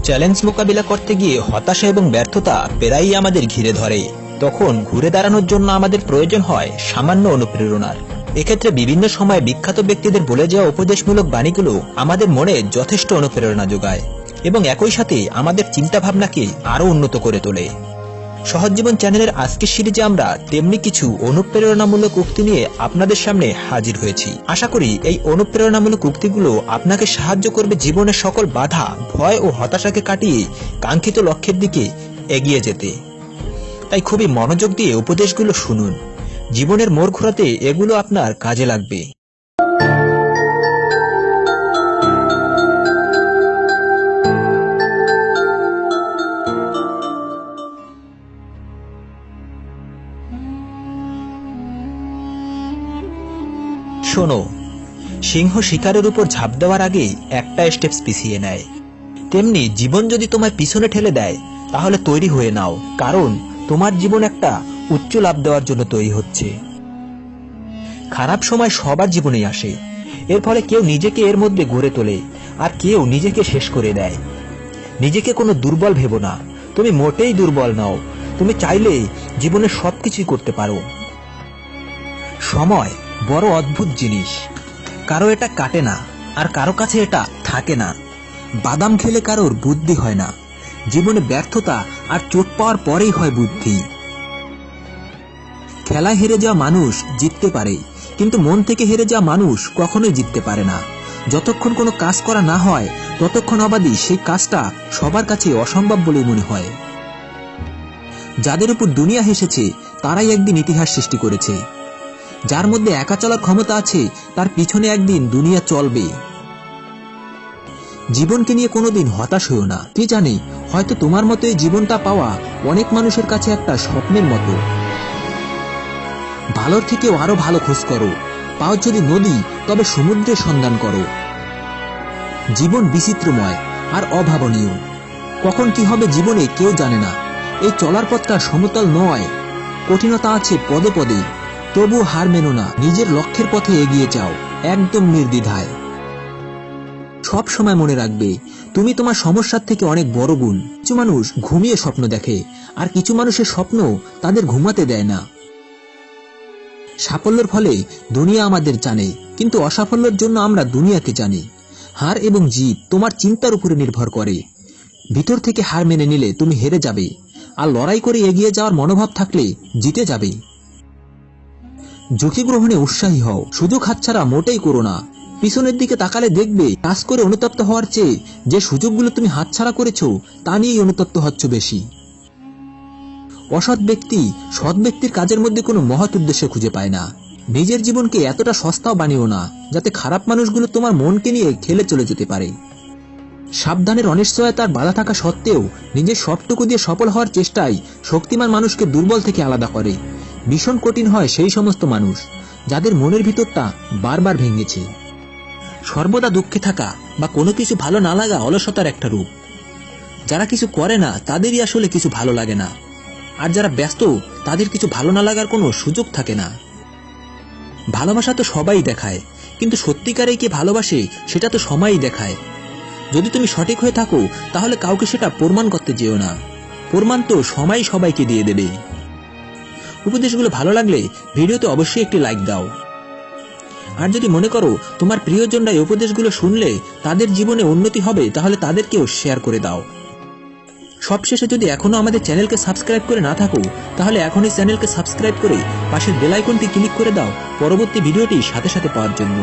Challenge মোকাবিলা করতে গিয়ে হতাশা এবং ব্যর্থতা প্রায়ই আমাদের ঘিরে ধরে। তখন ঘুরে দাঁড়ানোর জন্য আমাদের প্রয়োজন হয় সামান্য অনুপ্রেরণার। এক্ষেত্রে বিভিন্ন সময় বিখ্যাত ব্যক্তিদের বলে যাওয়া উপদেশমূলক বাণীগুলো আমাদের মনে যথেষ্ট অনুপ্রেরণা যোগায় এবং একই সাথে আমাদের চিন্তাভাবনাকে আরও উন্নত করে তোলে। সহজ জীবন চ্যানেলের আজকের সিরিজে আমরা তেমনি কিছু অনুপ্রেরণামূলক উক্তি নিয়ে আপনাদের সামনে হাজির হয়েছি। আশা করি এই অনুপ্রেরণামূলক উক্তিগুলো আপনাকে সাহায্য করবে জীবনের সকল বাধা, ভয় ও হতাশাকে কাটিয়ে কাঙ্ক্ষিত লক্ষ্যের দিকে এগিয়ে যেতে। তাই খুবই মনোযোগ দিয়ে উপদেশগুলো শুনুন। জীবনের মোড় ঘোরাতে এগুলো আপনার কাজে লাগবে। শোনো, সিংহ শিকারের উপর ঝাঁপ দেওয়ার আগে একটা স্টেপস পিছিয়ে নেয়। তেমনি জীবন যদি তোমার পিছনে ঠেলে দেয় তাহলে তৈরি হয়ে নাও, কারণ তোমার জীবন একটা উচ্চ লাভ দেওয়ার জন্য তৈরি হচ্ছে। খারাপ সময় সবার জীবনেই আসে। এর ফলে কেউ নিজেকে এর মধ্যে গড়ে তোলে আর কেউ নিজেকে শেষ করে দেয়। নিজেকে কোনো দুর্বল ভেবো না, তুমি মোটেই দুর্বল নও। তুমি চাইলে জীবনে সবকিছুই করতে পারো। সময় বড় অদ্ভুত জিনিস, কারো এটা কাটে না আর কারো কাছে এটা থাকে না। বাদাম খেলে কারোর বুদ্ধি হয় না। জীবনে ব্যর্থতা আর চোট পাওয়ার পরেই হয় বুদ্ধি। খেলায় হেরে যাওয়া মানুষ জিততে পারে, কিন্তু মন থেকে হেরে যাওয়া মানুষ কখনোই জিততে পারে না। যতক্ষণ কোনো কাজ করা না হয় ততক্ষণ অবাধি সেই কাজটা সবার কাছে অসম্ভব বলে মনে হয়। যাদের উপর দুনিয়া হেসেছে তারাই একদিন ইতিহাস সৃষ্টি করেছে। যার মধ্যে একা চলার ক্ষমতা আছে তার পিছনে একদিন দুনিয়া চলবে। জীবনকে নিয়ে কোনোদিন হতাশ হও না। কে জানে, হয়তো তোমার মতো এই জীবনটা পাওয়া অনেক মানুষের কাছে একটা স্বপ্নের মতো। ভালোর থেকেও আরো ভালো খোঁজ করো। পাও যদি নদী, তবে সমুদ্রের সন্ধান করো। জীবন বিচিত্রময় আর অভাবনীয়। কখন কি হবে জীবনে কেউ জানে না। এই চলার পথটা সমতল নয়, কঠিনতা আছে পদে পদে। তবু হার মেনো না, নিজের লক্ষ্যের পথে এগিয়ে যাও, একদম নির্দ্বিধায়। সব সময় মনে রাখবে, তুমি তোমার সমস্যার থেকে অনেক বড় গুণ। কিছু মানুষ ঘুমিয়ে স্বপ্ন দেখে, আর কিছু মানুষের স্বপ্ন তাদের ঘুমাতে দেয় না। সাফল্যের ফলে দুনিয়া আমাদের জানে, কিন্তু অসাফল্যের জন্য আমরা দুনিয়াকে জানি। হার এবং জিত তোমার চিন্তার উপরে নির্ভর করে। ভিতর থেকে হার মেনে নিলে তুমি হেরে যাবে, আর লড়াই করে এগিয়ে যাওয়ার মনোভাব থাকলে জিতে যাবে। ঝুঁকি গ্রহণে উৎসাহী হও, সুযোগ হাতছাড়া মোটেই করো না। পিছনের দিকে তাকালে দেখবে কাজ করে অনুতপ্ত হওয়ার চেয়ে যে সুযোগগুলো তুমি হাতছাড়া করেছো তা নিয়েই অনুতপ্ত হচ্ছ বেশি। অসৎ ব্যক্তি সৎ ব্যক্তির কাজের মধ্যে কোনো মহৎ উদ্দেশ্য খুঁজে পায় না। নিজের জীবনকে এতটা সস্তাও বানিও না যাতে খারাপ মানুষগুলো তোমার মনকে নিয়ে খেলে চলে যেতে পারে। সাবধানের অনিশ্চয়তার বাধা থাকা সত্ত্বেও নিজের সবটুকু দিয়ে সফল হওয়ার চেষ্টাই শক্তিমান মানুষকে দুর্বল থেকে আলাদা করে। ভীষণ কঠিন হয় সেই সমস্ত মানুষ যাদের মনের ভিতরটা বারবার ভেঙেছে। সর্বদা দুঃখে থাকা বা কোনো কিছু ভালো না লাগা অলসতার একটা রূপ। যারা কিছু করে না তাদেরই আসলে কিছু ভালো লাগে না, আর যারা ব্যস্ত তাদের কিছু ভালো না লাগার কোনো সুযোগ থাকে না। ভালোবাসা তো সবাই দেখায়, কিন্তু সত্যিকারেই কে ভালোবাসে সেটা তো সময়ই দেখায়। যদি তুমি সঠিক হয়ে থাকো তাহলে কাউকে সেটা প্রমাণ করতে যেও না। প্রমাণ তো সময় সবাইকে দিয়ে দেবে। উপদেশগুলো ভালো লাগলে ভিডিওতে অবশ্যই একটি লাইক দাও। আর যদি মনে করো তোমার প্রিয়জনরা এই উপদেশগুলো শুনলে তাদের জীবনে উন্নতি হবে, তাহলে তাদেরকেও শেয়ার করে দাও। সবশেষে যদি এখনো আমাদের চ্যানেলকে সাবস্ক্রাইব করে না থাকো তাহলে এখনই চ্যানেলকে সাবস্ক্রাইব করে পাশের বেল আইকনটি ক্লিক করে দাও পরবর্তী ভিডিওটি সাথে সাথে পাওয়ার জন্য।